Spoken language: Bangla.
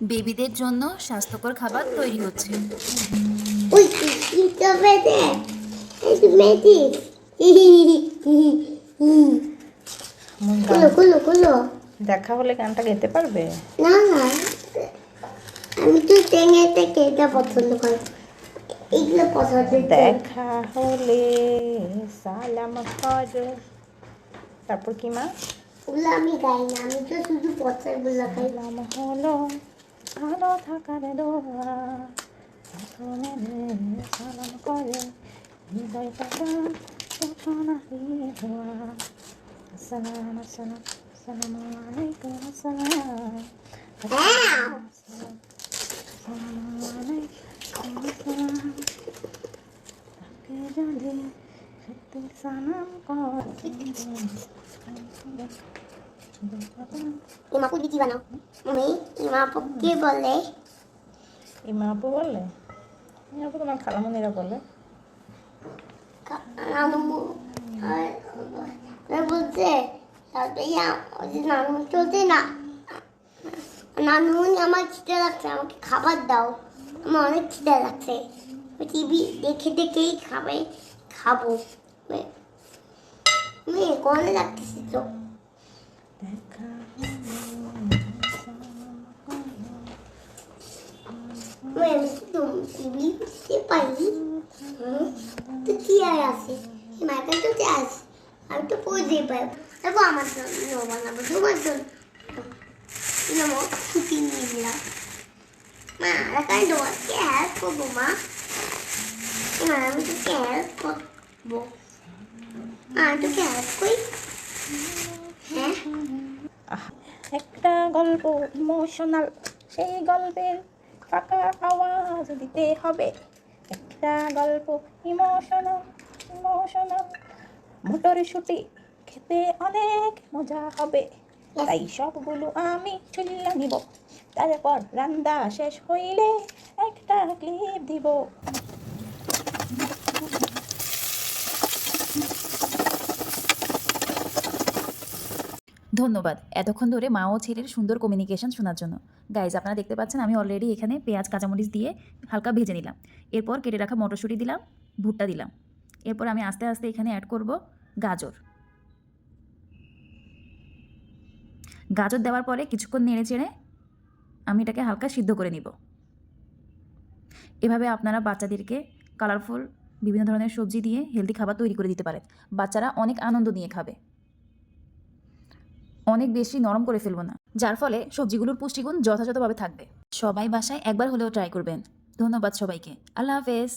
বেবিদের জন্য স্বাস্থ্যকর খাবার তৈরি হচ্ছে। ওই কুকিটা বেদে এই মেদি কুলো কুলো কুলো দেখা হলে গানটা গেতে পারবে? না না আমি তো টেঙ্গেতে কেটা পছন্দ করি এগুলো পছন্দ দেখা হলে সালাম কর, তারপর কি মা? ওগুলো আমি গাই না, আমি তো শুধু পছন্দগুলো গাই। সালাম হলো ভালো থাকার দোয়া, সালাম করে হৃদয়টাকে যখন হারিয়ে হওয়া। আসসালাম আসসালাম আসসালামু আলাইকুম আসসালাম আসসালামু আলাইকুম আসসালাম। তাকে যদি সত্যি সালাম করে ইমাপু দিদি বানাও আমি ইমাপু কে বলে ইমা আপু বললে? ইমা আপু তোমার খালামুনিরা বলে। নানু বলছে নানু চলছে না, নানু আমার খিদে লাগছে, আমাকে খাবার দাও, আমার অনেক খিদে লাগছে, টিভি দেখে দেখেই খাবো মেয়ে কোনে লাগতেছি তো দেখা মেয়ে আমি তো টিভি দেখতে পারি তো কি আর আছে মায়ের কাছে তো আছে, আমি তো পড়তেই পারবো, তারপর আমার জন্য বানাবো তোমার জন্য নেবো ছুটি নিয়ে দিলাম মা এখানে তোমাকে হেল্প করবো মা, মা আমি তোকে হেল্প করবো, মা আমি তোকে হেল্প করি হ্যাঁ একটা গল্প ইমোশনাল, সেই গল্পের ফাঁকা আওয়াজ দিতে হবে। একটা গল্প ইমোশনাল ইমোশনাল, মটরশুঁটি খেতে অনেক মজা হবে, তাই সবগুলো আমি চুলিয়ে নিব, তারপর রান্না শেষ হইলে একটা ক্লিপ দিব। ধন্যবাদ এতক্ষণ ধরে মা ও ছেলের সুন্দর কমিউনিকেশন শোনার জন্য। গাইজ, আপনারা দেখতে পাচ্ছেন আমি অলরেডি এখানে পেঁয়াজ কাঁচামরিচ দিয়ে হালকা ভেজে নিলাম। এরপর কেটে রাখা মটরশুঁটি দিলাম, ভুট্টা দিলাম। এরপর আমি আস্তে আস্তে এখানে অ্যাড করব গাজর। গাজর দেওয়ার পরে কিছুক্ষণ নেড়ে চেড়ে আমি এটাকে হালকা সিদ্ধ করে নিব। এভাবে আপনারা বাচ্চাদেরকে কালারফুল বিভিন্ন ধরনের সবজি দিয়ে হেলদি খাবার তৈরি করে দিতে পারেন। বাচ্চারা অনেক আনন্দ নিয়ে খাবে। অনেক বেশি নরম করে ফেলবো না, যার ফলে সবজিগুলোর পুষ্টিগুণ যথাযথভাবে থাকবে। সবাই বাসায় একবার হলেও ট্রাই করবেন। ধন্যবাদ সবাইকে। আল্লাহ হাফেজ।